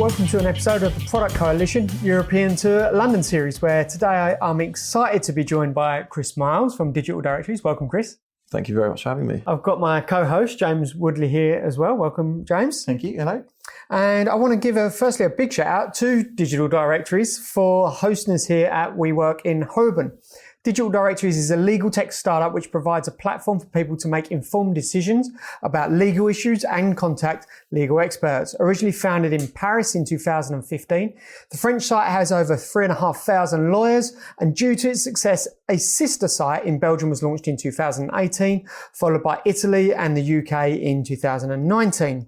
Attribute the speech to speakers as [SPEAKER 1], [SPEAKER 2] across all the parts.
[SPEAKER 1] welcome to an episode of the Product Coalition European to London series, where today I'm excited to be joined by Chris Miles from Digital Directories. Welcome, Chris.
[SPEAKER 2] Thank you very much for having me.
[SPEAKER 1] I've got my co-host, James Woodley, here as well. Welcome, James.
[SPEAKER 3] Thank you. Hello.
[SPEAKER 1] And I want to give firstly a big shout out to Digital Directories for hosting us here at WeWork in Holborn. Digital Directories is a legal tech startup which provides a platform for people to make informed decisions about legal issues and contact legal experts. Originally founded in Paris in 2015, the French site has over 3,500 lawyers, and due to its success, a sister site in Belgium was launched in 2018, followed by Italy and the UK in 2019.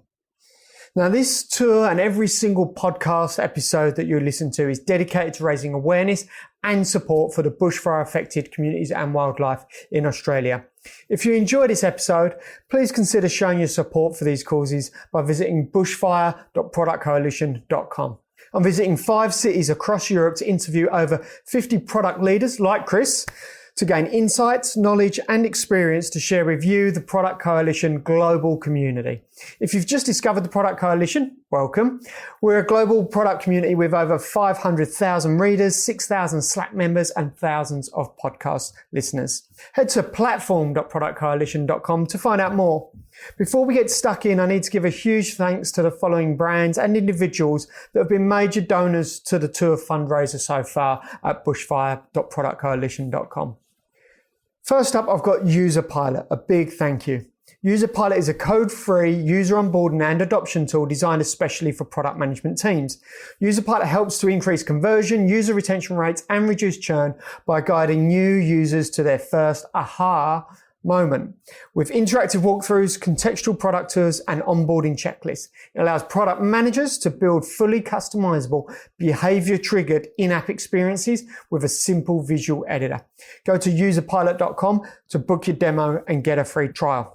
[SPEAKER 1] Now, this tour and every single podcast episode that you listen to is dedicated to raising awareness and support for the bushfire affected communities and wildlife in Australia. If you enjoy this episode, please consider showing your support for these causes by visiting bushfire.productcoalition.com. I'm visiting 5 cities across Europe to interview over 50 product leaders like Chris to gain insights, knowledge and experience to share with you, the Product Coalition global community. If you've just discovered the Product Coalition, welcome. We're a global product community with over 500,000 readers, 6,000 Slack members and thousands of podcast listeners. Head to platform.productcoalition.com to find out more. Before we get stuck in, I need to give a huge thanks to the following brands and individuals that have been major donors to the tour fundraiser so far at bushfire.productcoalition.com. First up, I've got UserPilot, a big thank you. UserPilot is a code-free user onboarding and adoption tool designed especially for product management teams. UserPilot helps to increase conversion, user retention rates, and reduce churn by guiding new users to their first aha moment. With interactive walkthroughs, contextual product tours, and onboarding checklists, it allows product managers to build fully customizable, behavior-triggered in-app experiences with a simple visual editor. Go to userpilot.com to book your demo and get a free trial.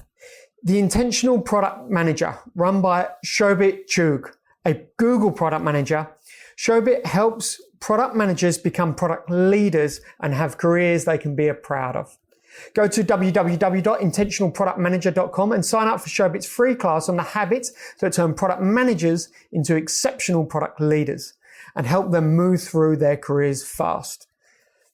[SPEAKER 1] The Intentional Product Manager, run by Shobit Chugh, a Google product manager. Shobit helps product managers become product leaders and have careers they can be proud of. Go to www.intentionalproductmanager.com and sign up for Shobit's free class on the habits that turn product managers into exceptional product leaders and help them move through their careers fast.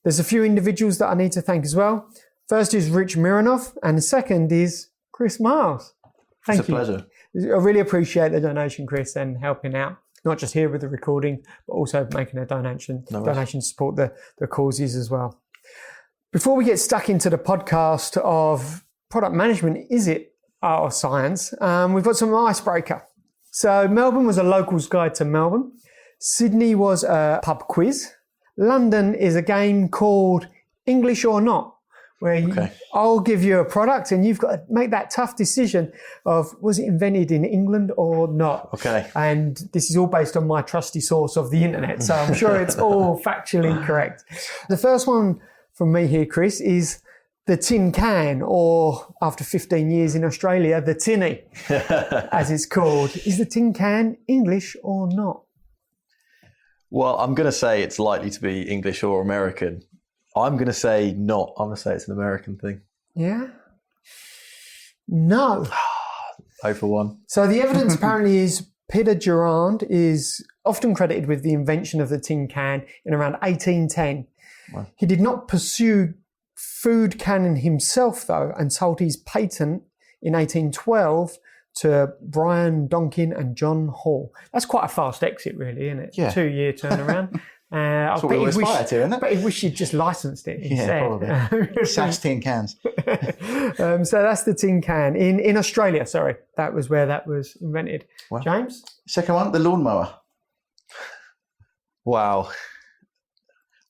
[SPEAKER 1] There's a few individuals that I need to thank as well. First is Rich Mironov, and the second is Chris Miles. Thank you.
[SPEAKER 3] It's a pleasure.
[SPEAKER 1] I really appreciate the donation, Chris, and helping out, not just here with the recording, but also making a donation to support the causes as well. Before we get stuck into the podcast of product management, is it art or science? We've got some icebreaker. So Melbourne was a locals guide to Melbourne. Sydney was a pub quiz. London is a game called English or Not, where I'll give you a product and you've got to make that tough decision of was it invented in England or not.
[SPEAKER 3] Okay.
[SPEAKER 1] And this is all based on my trusty source of the internet, so I'm sure it's all factually correct. The first one from me here, Chris, is the tin can, or after 15 years in Australia, the tinny, as it's called. Is the tin can English or not?
[SPEAKER 2] Well, I'm going to say it's likely to be English or American. I'm going to say not. I'm going to say it's an American thing.
[SPEAKER 1] Yeah? No.
[SPEAKER 2] 0 for 1.
[SPEAKER 1] So the evidence apparently is Peter Durand is often credited with the invention of the tin can in around 1810. Wow. He did not pursue food canning himself, though, and sold his patent in 1812 to Brian Donkin and John Hall. That's quite a fast exit, really, isn't it?
[SPEAKER 3] Yeah.
[SPEAKER 1] 2-year turnaround.
[SPEAKER 3] That's what we all aspire to, isn't it?
[SPEAKER 1] But he wish he'd just licensed it instead.
[SPEAKER 3] Yeah, probably. Sash tin cans.
[SPEAKER 1] So that's the tin can. In Australia, sorry. That was where that was invented.
[SPEAKER 3] Wow.
[SPEAKER 1] James?
[SPEAKER 3] Second one, the lawnmower.
[SPEAKER 2] Wow.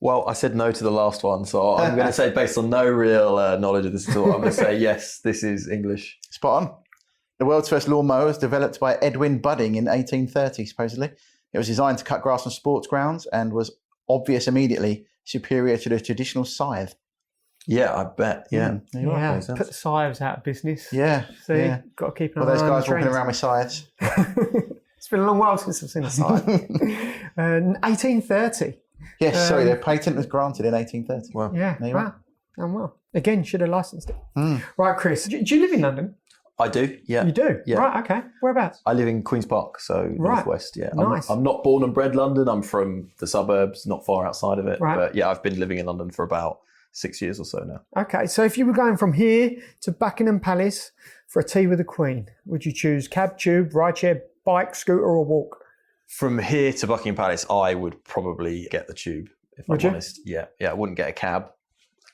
[SPEAKER 2] Well, I said no to the last one, so I'm going to say, based on no real knowledge of this at all, I'm going to say yes, this is English.
[SPEAKER 3] Spot on. The world's first lawnmower was developed by Edwin Budding in 1830, supposedly. It was designed to cut grass on sports grounds and was obvious immediately superior to the traditional scythe.
[SPEAKER 2] Yeah, I bet. Yeah.
[SPEAKER 1] Yeah, put the scythes out of business.
[SPEAKER 3] Yeah.
[SPEAKER 1] So
[SPEAKER 3] yeah.
[SPEAKER 1] you've got to keep an eye
[SPEAKER 3] Well, those
[SPEAKER 1] on
[SPEAKER 3] guys
[SPEAKER 1] the
[SPEAKER 3] walking
[SPEAKER 1] trends.
[SPEAKER 3] around with scythes.
[SPEAKER 1] It's been a long while since I've seen a scythe. 1830.
[SPEAKER 3] Yes, sorry, their patent was granted in 1830.
[SPEAKER 1] Yeah, wow. Oh, well. Again, should have licensed it. Right, Chris, do you live in London?
[SPEAKER 2] I do, yeah.
[SPEAKER 1] You do?
[SPEAKER 2] Yeah.
[SPEAKER 1] Right, okay. Whereabouts?
[SPEAKER 2] I live in Queen's Park, so northwest, yeah.
[SPEAKER 1] Nice.
[SPEAKER 2] I'm not born and bred London. I'm from the suburbs, not far outside of it.
[SPEAKER 1] Right.
[SPEAKER 2] But yeah, I've been living in London for about 6 years or so now.
[SPEAKER 1] Okay, so if you were going from here to Buckingham Palace for a tea with the Queen, would you choose cab, tube, rideshare, bike, scooter or walk?
[SPEAKER 2] From here to Buckingham Palace, I would probably get the tube, if
[SPEAKER 1] Would
[SPEAKER 2] I'm
[SPEAKER 1] you?
[SPEAKER 2] honest. Yeah, I wouldn't get a cab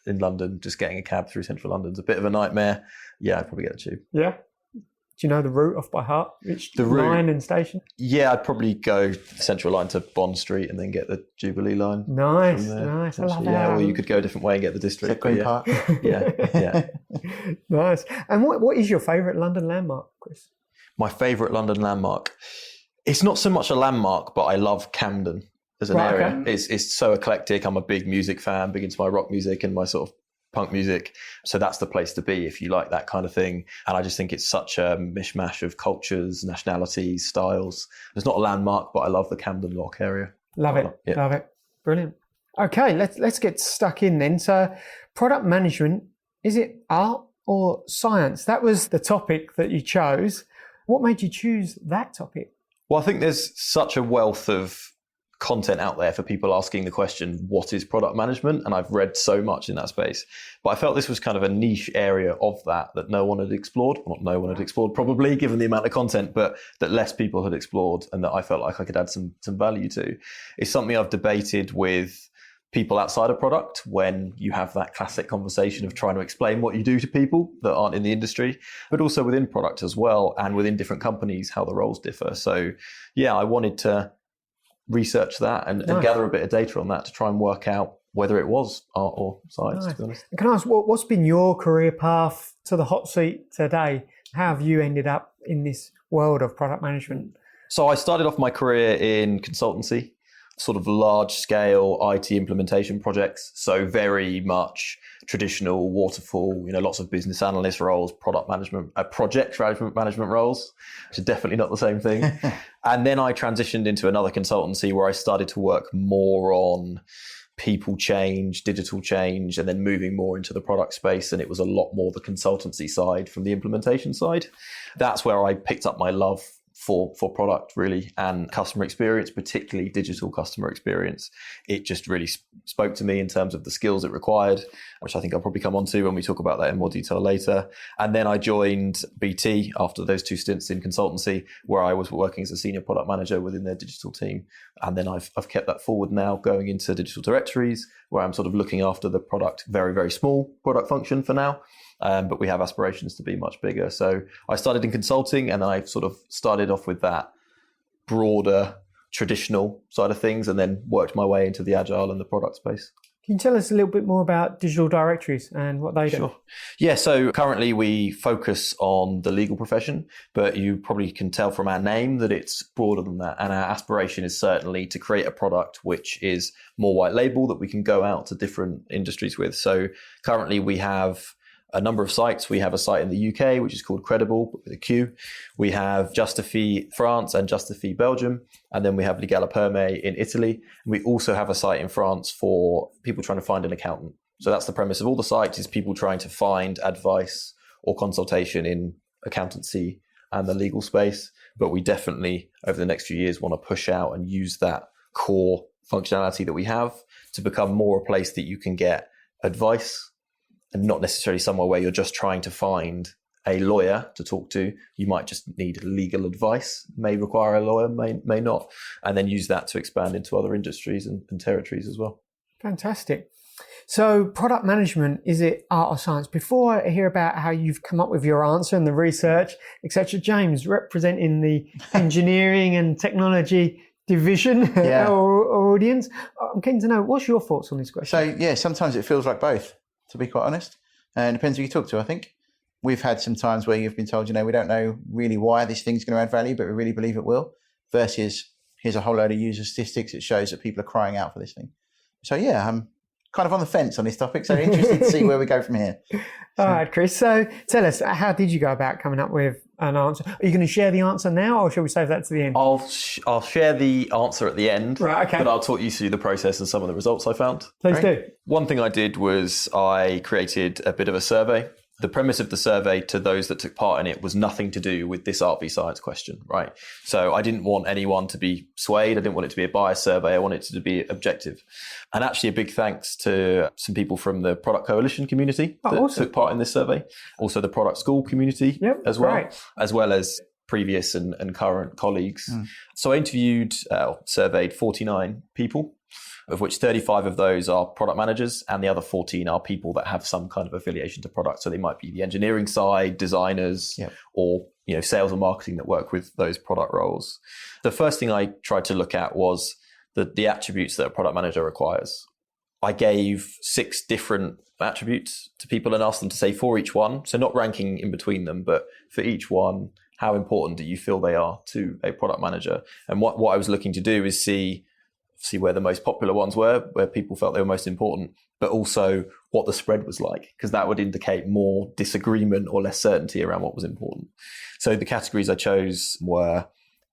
[SPEAKER 2] in London. Just getting a cab through central London's a bit of a nightmare. Yeah, I'd probably get the tube.
[SPEAKER 1] Yeah. Do you know the route off by heart? Which
[SPEAKER 2] The route?
[SPEAKER 1] line and station?
[SPEAKER 2] Yeah, I'd probably go Central Line to Bond Street and then get the Jubilee line.
[SPEAKER 1] Nice,
[SPEAKER 2] from there,
[SPEAKER 1] nice. I love
[SPEAKER 2] essentially. Yeah,
[SPEAKER 1] that.
[SPEAKER 2] or you could go a different way and get the district.
[SPEAKER 3] Green
[SPEAKER 2] but
[SPEAKER 3] Park.
[SPEAKER 2] yeah.
[SPEAKER 1] Nice. And what is your favourite London landmark, Chris?
[SPEAKER 2] My favourite London landmark. It's not so much a landmark, but I love Camden as an
[SPEAKER 1] Right,
[SPEAKER 2] area.
[SPEAKER 1] okay.
[SPEAKER 2] It's so eclectic. I'm a big music fan, big into my rock music and my sort of punk music. So that's the place to be if you like that kind of thing. And I just think it's such a mishmash of cultures, nationalities, styles. It's not a landmark, but I love the Camden Lock area.
[SPEAKER 1] Love it.
[SPEAKER 2] Yeah.
[SPEAKER 1] Love it. Brilliant. Okay, let's get stuck in then. So product management, is it art or science? That was the topic that you chose. What made you choose that topic?
[SPEAKER 2] Well, I think there's such a wealth of content out there for people asking the question, what is product management? And I've read so much in that space. But I felt this was kind of a niche area of that no one had explored. Well, not no one had explored probably, given the amount of content, but that less people had explored and that I felt like I could add some value to. It's something I've debated with people outside of product when you have that classic conversation of trying to explain what you do to people that aren't in the industry, but also within product as well, and within different companies, how the roles differ. So yeah, I wanted to research that and gather a bit of data on that to try and work out whether it was art or science, to be honest.
[SPEAKER 1] And can I ask, what's been your career path to the hot seat today? How have you ended up in this world of product management?
[SPEAKER 2] So I started off my career in consultancy, sort of large scale IT implementation projects. So very much traditional waterfall, lots of business analyst roles, product management, project management roles, which is definitely not the same thing. And then I transitioned into another consultancy where I started to work more on people change, digital change, and then moving more into the product space. And it was a lot more the consultancy side from the implementation side. That's where I picked up my love for product really, and customer experience, particularly digital customer experience. It just really spoke to me in terms of the skills it required, which I think I'll probably come on to when we talk about that in more detail later. And then I joined BT after those 2 stints in consultancy, where I was working as a senior product manager within their digital team. And then I've kept that forward now, going into digital directories, where I'm sort of looking after the product, very, very small product function for now. But we have aspirations to be much bigger. So I started in consulting, and I sort of started off with that broader traditional side of things, and then worked my way into the agile and the product space.
[SPEAKER 1] Can you tell us a little bit more about digital directories and what they do?
[SPEAKER 2] Sure. Yeah, so currently we focus on the legal profession, but you probably can tell from our name that it's broader than that. And our aspiration is certainly to create a product which is more white label that we can go out to different industries with. So currently we have a number of sites. We have a site in the UK, which is called Credible, with a Q. We have Justify France and Justify Belgium. And then we have Legale Perme in Italy. And we also have a site in France for people trying to find an accountant. So that's the premise of all the sites, is people trying to find advice or consultation in accountancy and the legal space. But we definitely, over the next few years, want to push out and use that core functionality that we have to become more a place that you can get advice, and not necessarily somewhere where you're just trying to find a lawyer to talk to. You might just need legal advice, may require a lawyer, may not, and then use that to expand into other industries and territories as well.
[SPEAKER 1] Fantastic. So product management, is it art or science? Before I hear about how you've come up with your answer and the research, etc., James, representing the engineering and technology division, or audience, I'm keen to know, what's your thoughts on this question?
[SPEAKER 3] So, yeah, sometimes it feels like both, to be quite honest. And it depends who you talk to, I think. We've had some times where you've been told, we don't know really why this thing's going to add value, but we really believe it will, versus here's a whole load of user statistics that shows that people are crying out for this thing. So, yeah, I'm kind of on the fence on this topic, so interested to see where we go from here.
[SPEAKER 1] All right, Chris. So tell us, how did you go about coming up with an answer? Are you going to share the answer now, or shall we save that to the end?
[SPEAKER 2] I'll share the answer at the end,
[SPEAKER 1] right, okay.
[SPEAKER 2] But I'll talk you through the process and some of the results I found.
[SPEAKER 1] Please do.
[SPEAKER 2] One thing I did was I created a bit of a survey The premise of the survey to those that took part in it was nothing to do with this art v science question, right? So I didn't want anyone to be swayed. I didn't want it to be a biased survey. I wanted it to be objective. And actually a big thanks to some people from the Product Coalition community that took part in this survey. Also the Product School community as well,
[SPEAKER 1] great.
[SPEAKER 2] As well as previous and current colleagues. So I surveyed 49 people, of which 35 of those are product managers and the other 14 are people that have some kind of affiliation to product. So they might be the engineering side, designers, or sales and marketing that work with those product roles. The first thing I tried to look at was the attributes that a product manager requires. I gave 6 different attributes to people and asked them to say for each one, so not ranking in between them, but for each one, how important do you feel they are to a product manager? And what I was looking to do is see where the most popular ones were, where people felt they were most important, but also what the spread was like, because that would indicate more disagreement or less certainty around what was important. So the categories I chose were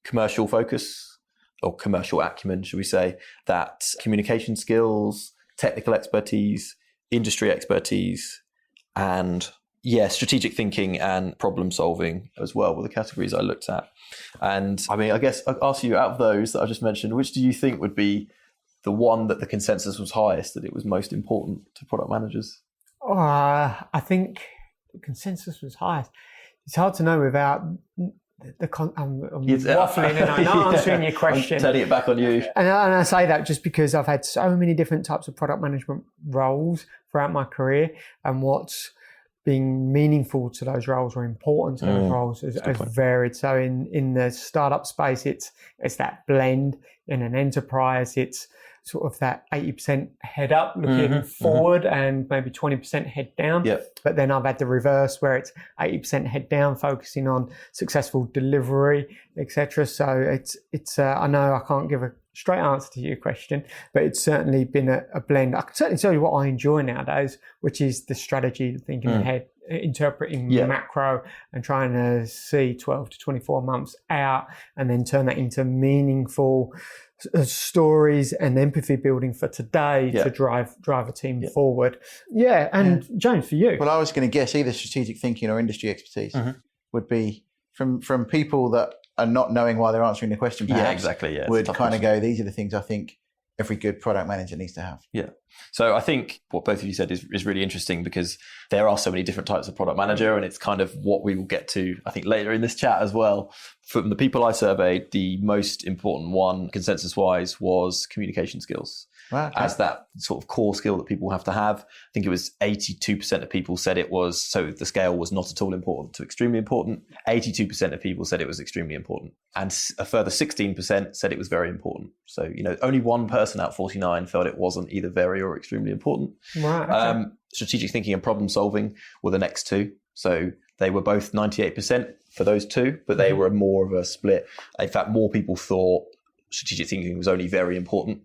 [SPEAKER 2] commercial focus, or commercial acumen, should we say, that communication skills, technical expertise, industry expertise, and strategic thinking and problem solving as well were the categories I looked at. And I mean, I guess I'll ask you, out of those that I just mentioned, which do you think would be the one that the consensus was highest, that it was most important to product managers?
[SPEAKER 1] I think the consensus was highest. It's hard to know without I'm waffling and I'm not answering your question.
[SPEAKER 2] I'm turning it back on you.
[SPEAKER 1] And I say that just because I've had so many different types of product management roles throughout my career, and what's being meaningful to those roles or important to those roles has varied. So in the startup space, it's that blend. In an enterprise, it's sort of that 80% head up looking forward and maybe 20% head down. But then I've had the reverse where it's 80% head down, focusing on successful delivery, etc. So it's I know I can't give a straight answer to your question, but it's certainly been a blend. I can certainly tell you what I enjoy nowadays, which is the strategy, thinking ahead, interpreting macro and trying to see 12 to 24 months out and then turn that into meaningful stories and empathy building for today to drive a team forward. And James, for you?
[SPEAKER 3] Well, I was going to guess either strategic thinking or industry expertise would be from people that are not knowing why they're answering the question, perhaps, would kind of go, these are the things I think every good product manager needs to have.
[SPEAKER 2] So I think what both of you said is really interesting, because there are so many different types of product manager, and it's kind of what we will get to, I think, later in this chat as well. From the people I surveyed, the most important one, consensus-wise, was communication skills. As that sort of core skill that people have to have. I think it was 82% of people said it was, so the scale was not at all important to extremely important. 82% of people said it was extremely important. And a further 16% said it was very important. So, only one person out of 49 felt it wasn't either very or extremely important. Strategic thinking and problem solving were the next two. So they were both 98% for those two, but they were more of a split. In fact, more people thought strategic thinking was only very important.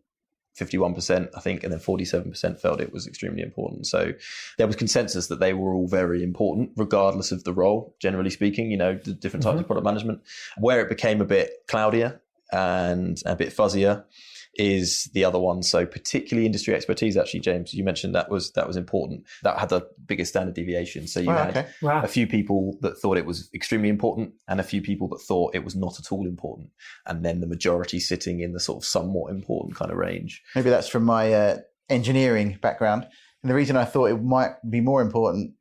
[SPEAKER 2] 51%, I think, and then 47% felt it was extremely important. So there was consensus that they were all very important, regardless of the role, generally speaking, the different types of product management. Where it became a bit cloudier and a bit fuzzier is the other one. So particularly industry expertise, actually, James, you mentioned that was important. That had the biggest standard deviation. So you had a few people that thought it was extremely important and a few people that thought it was not at all important. And then the majority sitting in the sort of somewhat important kind of range.
[SPEAKER 3] Maybe that's from my engineering background. And the reason I thought it might be more important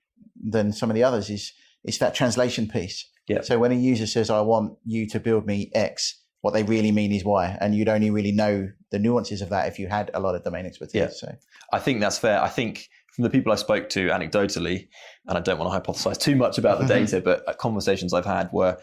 [SPEAKER 3] than some of the others is that translation piece. So when a user says, I want you to build me X, what they really mean is Y, and you'd only really know the nuances of that if you had a lot of domain expertise. So
[SPEAKER 2] I think that's fair. I think from the people I spoke to anecdotally, and I don't want to hypothesize too much about the data, but conversations I've had where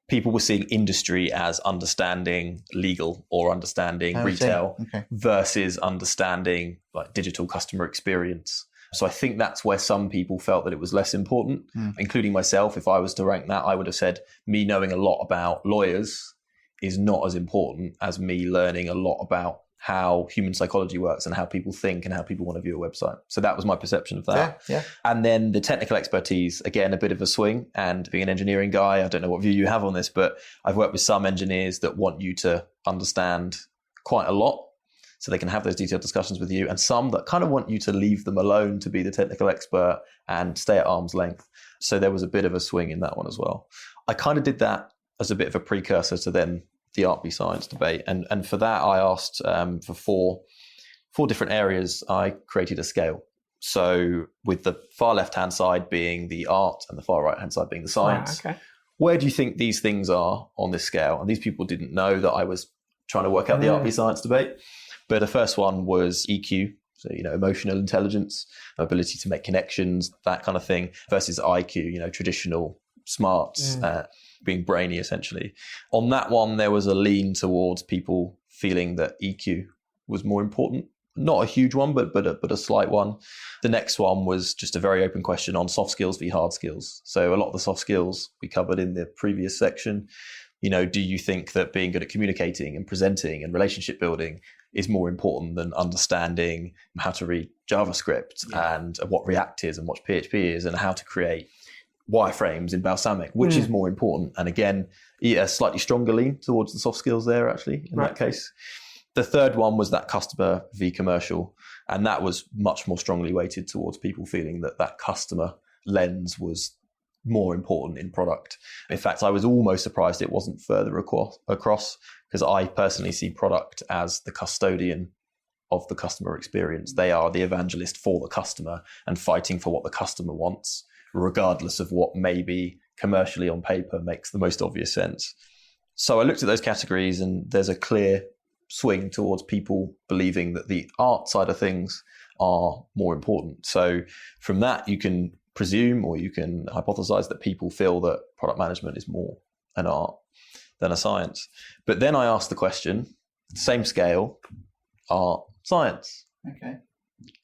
[SPEAKER 2] people were seeing industry as understanding legal or understanding retail versus understanding like digital customer experience. So I think that's where some people felt that it was less important, including myself. If I was to rank that, I would have said me knowing a lot about lawyers is not as important as me learning a lot about how human psychology works and how people think and how people want to view a website. So that was my perception of that. And then the technical expertise, again, a bit of a swing. And being an engineering guy, I don't know what view you have on this, but I've worked with some engineers that want you to understand quite a lot. so they can have those detailed discussions with you, and some that kind of want you to leave them alone to be the technical expert and stay at arm's length. So there was a bit of a swing in that one as well. I kind of did that as a bit of a precursor to then the art v science debate. And for that, I asked for four different areas. I created a scale. So with the far left-hand side being the art and the far right-hand side being the science.
[SPEAKER 1] Okay.
[SPEAKER 2] Where do you think these things are on this scale? And these people didn't know that I was trying to work out the art v science debate. But the first one was EQ. So, emotional intelligence, ability to make connections, that kind of thing, versus IQ, traditional smarts, being brainy, essentially. On that one, there was a lean towards people feeling that EQ was more important. Not a huge one, but a slight one. The next one was just a very open question on soft skills v hard skills. So a lot of the soft skills we covered in the previous section. Do you think that being good at communicating and presenting and relationship building is more important than understanding how to read JavaScript and what React is and what PHP is and how to create wireframes in Balsamic, which is more important? And again, a slightly stronger lean towards the soft skills there, actually, in that case. The third one was that customer v commercial. And that was much more strongly weighted towards people feeling that that customer lens was more important in product. In fact, I was almost surprised it wasn't further across, because I personally see product as the custodian of the customer experience. They are the evangelist for the customer and fighting for what the customer wants, regardless of what maybe commercially on paper makes the most obvious sense. So I looked at those categories, and there's a clear swing towards people believing that the art side of things are more important. So from that, you can presume or you can hypothesize that people feel that product management is more an art than a science. But then I asked the question, same scale, art, science.
[SPEAKER 3] Okay.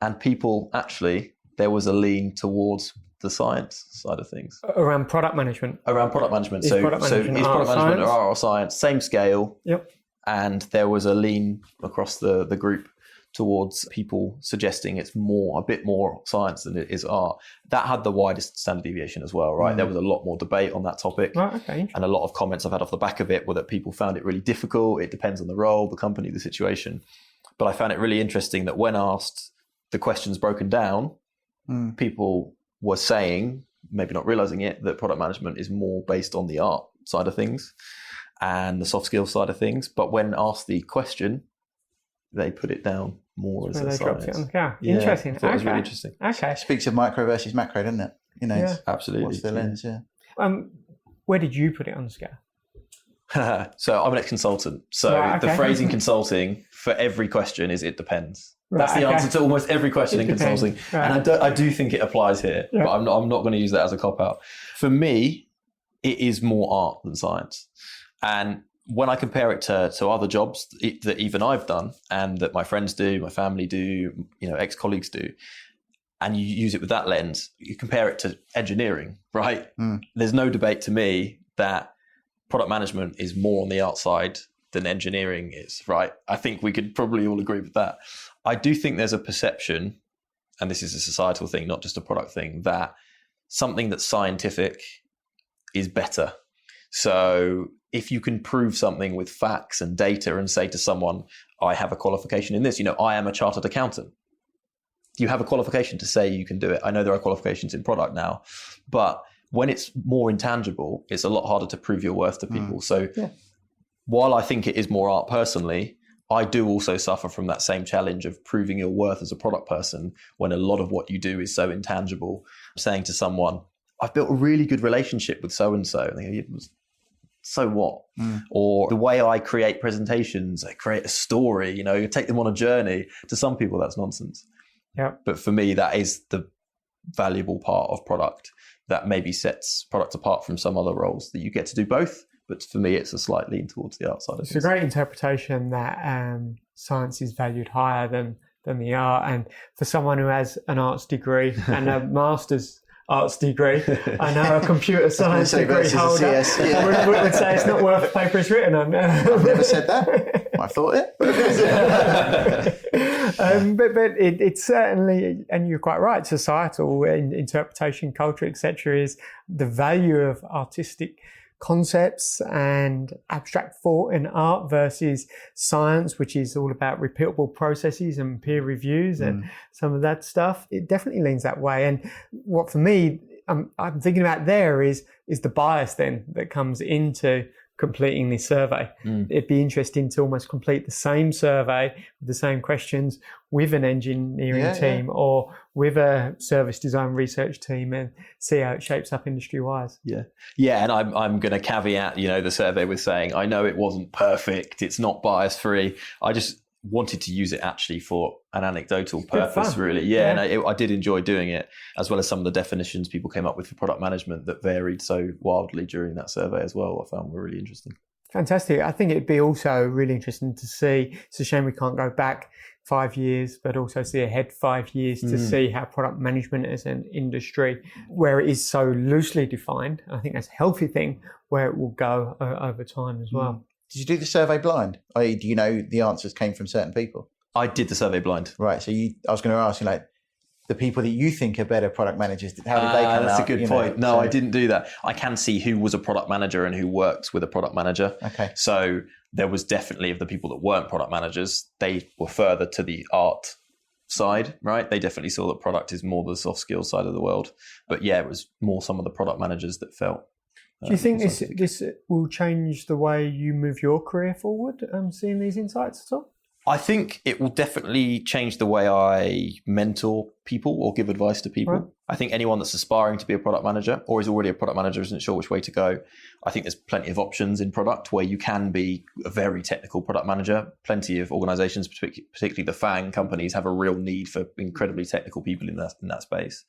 [SPEAKER 2] And people actually, there was a lean towards the science side of things.
[SPEAKER 1] Around product management.
[SPEAKER 2] Around product management.
[SPEAKER 1] Is product management
[SPEAKER 2] or art or science? Same scale.
[SPEAKER 1] Yep.
[SPEAKER 2] And there was a lean across the group towards people suggesting it's a bit more science than it is art. That had the widest standard deviation as well, right? There was a lot more debate on that topic.
[SPEAKER 1] Right, okay.
[SPEAKER 2] And a lot of comments I've had off the back of it were that people found it really difficult. It depends on the role, the company, the situation. But I found it really interesting that when asked the questions broken down, people were saying, maybe not realizing it, that product management is more based on the art side of things and the soft skills side of things. But when asked the question, they put it down more as a science.
[SPEAKER 1] Dropped it on the car. Interesting.
[SPEAKER 2] I thought it was really interesting.
[SPEAKER 1] Okay.
[SPEAKER 3] Speaks of micro versus macro, doesn't it?
[SPEAKER 2] Absolutely.
[SPEAKER 3] What's the lens?
[SPEAKER 1] Where did you put it on the scale?
[SPEAKER 2] So I'm an ex-consultant. So the phrase in consulting for every question is it depends. That's the answer to almost every question in consulting. Right. And I do think it applies here, but I'm not going to use that as a cop-out. For me, it is more art than science. And when I compare it to other jobs that even I've done and that my friends do, my family do, ex-colleagues do, and you use it with that lens, you compare it to engineering, right? There's no debate to me that product management is more on the art side than engineering is, right? I think we could probably all agree with that. I do think there's a perception, and this is a societal thing, not just a product thing, that something that's scientific is better. So if you can prove something with facts and data and say to someone, I have a qualification in this, I am a chartered accountant. You have a qualification to say you can do it. I know there are qualifications in product now, but when it's more intangible, it's a lot harder to prove your worth to people. So while I think it is more art personally, I do also suffer from that same challenge of proving your worth as a product person when a lot of what you do is so intangible. Saying to someone, I've built a really good relationship with so-and-so. So what? Or the way I create presentations, I create a story, take them on a journey. To some people, that's nonsense.
[SPEAKER 1] Yeah.
[SPEAKER 2] But for me, that is the valuable part of product that maybe sets product apart from some other roles that you get to do both. But for me, it's a slight lean towards the art side of things.
[SPEAKER 1] It's a great interpretation that science is valued higher than the art. And for someone who has an arts degree and a master's arts degree, I know a computer science degree holder would say it's not worth the paper it's written on.
[SPEAKER 3] I've never said that. I thought it.
[SPEAKER 1] But it's certainly, and you're quite right, societal interpretation, culture, etc., is the value of artistic concepts and abstract thought and art versus science, which is all about repeatable processes and peer reviews and some of that stuff. It definitely leans that way. And what for me, I'm thinking about there is the bias then that comes into completing this survey. It'd be interesting to almost complete the same survey with the same questions with an engineering team or with a service design research team and see how it shapes up industry-wise.
[SPEAKER 2] Yeah, and I'm going to caveat, the survey with saying, I know it wasn't perfect, it's not bias-free. I just wanted to use it actually for an anecdotal purpose, really. And I did enjoy doing it, as well as some of the definitions people came up with for product management that varied so wildly during that survey as well. I found were really interesting.
[SPEAKER 1] Fantastic. I think it'd be also really interesting to see. It's a shame we can't go back 5 years, but also see ahead 5 years to see how product management as an industry, where it is so loosely defined. I think that's a healthy thing, where it will go over time as well.
[SPEAKER 3] Did you do the survey blind? I.e., do you know the answers came from certain people?
[SPEAKER 2] I did the survey blind.
[SPEAKER 3] Right. So I was going to ask you, the people that you think are better product managers, how did they come out?
[SPEAKER 2] That's a good point. No, I didn't do that. I can see who was a product manager and who works with a product manager.
[SPEAKER 3] Okay.
[SPEAKER 2] So there was definitely, of the people that weren't product managers, they were further to the art side, right? They definitely saw that product is more the soft skills side of the world. But yeah, it was more some of the product managers that felt.
[SPEAKER 1] Do you think this will change the way you move your career forward, seeing these insights at all?
[SPEAKER 2] I think it will definitely change the way I mentor people or give advice to people. Right. I think anyone that's aspiring to be a product manager or is already a product manager isn't sure which way to go. I think there's plenty of options in product where you can be a very technical product manager. Plenty of organizations, particularly the FANG companies, have a real need for incredibly technical people in that space.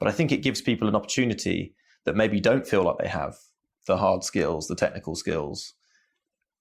[SPEAKER 2] But I think it gives people an opportunity that maybe don't feel like they have the hard skills, the technical skills.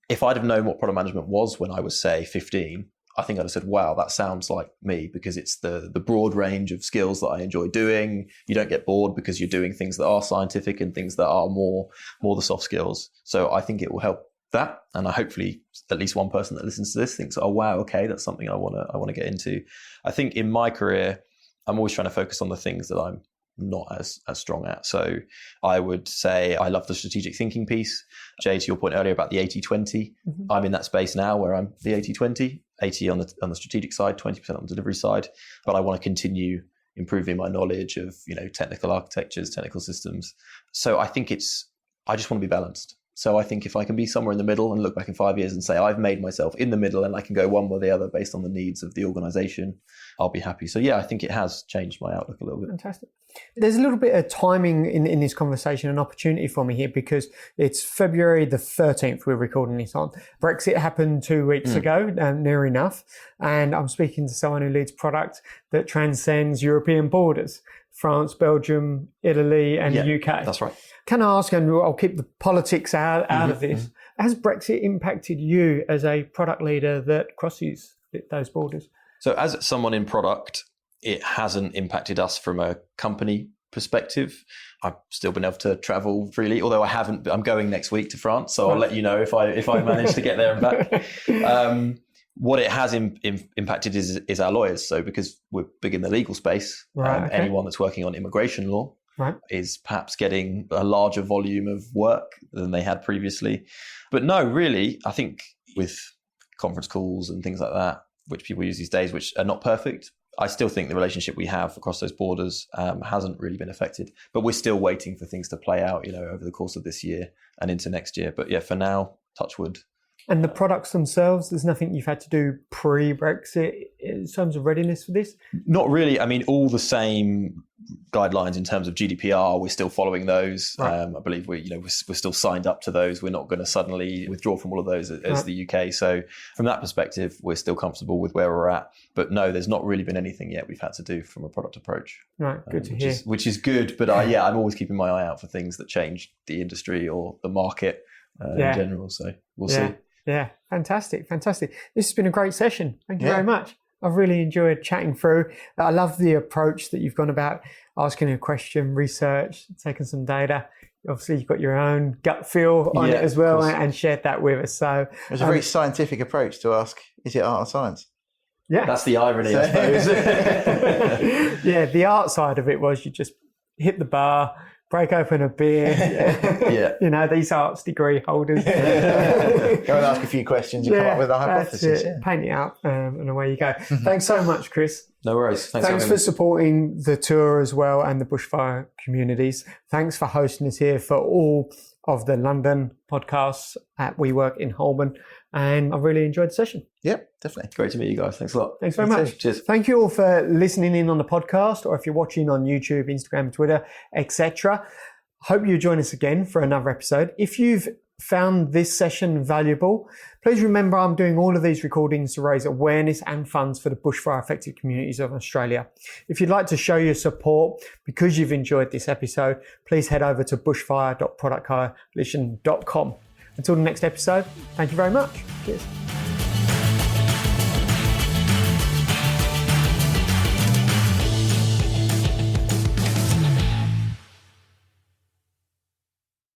[SPEAKER 2] If I'd have known what product management was when I was, say, 15, I think I'd have said, wow, that sounds like me, because it's the broad range of skills that I enjoy doing. You don't get bored because you're doing things that are scientific and things that are more the soft skills. So I think it will help that. And hopefully at least one person that listens to this thinks, oh, wow, okay, that's something I want to get into. I think in my career, I'm always trying to focus on the things that I'm not as strong at. So I would say I love the strategic thinking piece. Jay, to your point earlier about the 80-20, I'm in that space now where I'm the 80-20, 80 on the strategic side, 20% on the delivery side. But I want to continue improving my knowledge of, technical architectures, technical systems. So I think I just want to be balanced. So I think if I can be somewhere in the middle and look back in 5 years and say, I've made myself in the middle and I can go one way or the other based on the needs of the organization, I'll be happy. So yeah, I think it has changed my outlook a little bit.
[SPEAKER 1] Fantastic. There's a little bit of timing in this conversation, an opportunity for me here, because it's February the 13th we're recording this on. Brexit happened 2 weeks ago, near enough. And I'm speaking to someone who leads product that transcends European borders. France, Belgium, Italy, and the UK.
[SPEAKER 2] That's right.
[SPEAKER 1] Can I ask, and I'll keep the politics out of this, has Brexit impacted you as a product leader that crosses those borders?
[SPEAKER 2] So as someone in product, it hasn't impacted us from a company perspective. I've still been able to travel freely, although I haven't. I'm going next week to France, so I'll let you know if I manage to get there and back. What it has impacted is our lawyers. So because we're big in the legal space, anyone that's working on immigration law is perhaps getting a larger volume of work than they had previously. But no, really, I think with conference calls and things like that, which people use these days, which are not perfect, I still think the relationship we have across those borders hasn't really been affected. But we're still waiting for things to play out, over the course of this year and into next year. But yeah, for now, touch wood.
[SPEAKER 1] And the products themselves, there's nothing you've had to do pre-Brexit in terms of readiness for this? Not
[SPEAKER 2] really. I mean, all the same guidelines in terms of GDPR, we're still following those. Right. I believe we're still signed up to those. We're not going to suddenly withdraw from all of those as the UK. So from that perspective, we're still comfortable with where we're at. But no, there's not really been anything yet we've had to do from a product approach.
[SPEAKER 1] Right, good to hear.
[SPEAKER 2] Which is good. But I'm always keeping my eye out for things that change the industry or the market in general. So we'll see.
[SPEAKER 1] Yeah, fantastic. This has been a great session. Thank you very much. I've really enjoyed chatting through. I love the approach that you've gone about asking a question, research, taking some data. Obviously, you've got your own gut feel on it as well and shared that with us. So
[SPEAKER 3] it's a very scientific approach to ask, is it art or science?
[SPEAKER 2] Yeah. That's the irony, I suppose.
[SPEAKER 1] The art side of it was you just hit the bar, break open a beer.
[SPEAKER 2] Yeah.
[SPEAKER 1] You know, these arts degree holders.
[SPEAKER 3] Go and ask a few questions and come up with a hypothesis.
[SPEAKER 1] Yeah. Paint it up and away you go. Thanks so much, Chris.
[SPEAKER 2] No worries.
[SPEAKER 1] Thanks for supporting the tour as well and the bushfire communities. Thanks for hosting us here for all of the London podcasts at WeWork in Holborn. And I've really enjoyed the session.
[SPEAKER 3] Yep, definitely.
[SPEAKER 2] Great to meet you guys. Thanks a lot.
[SPEAKER 1] Thanks very much.
[SPEAKER 2] Cheers.
[SPEAKER 1] Thank you all for listening in on the podcast, or if you're watching on YouTube, Instagram, Twitter, etc. Hope you join us again for another episode. If you've found this session valuable, please remember I'm doing all of these recordings to raise awareness and funds for the bushfire affected communities of Australia. If you'd like to show your support because you've enjoyed this episode, please head over to bushfire.productcoalition.com. Until the next episode, thank you very much. Cheers.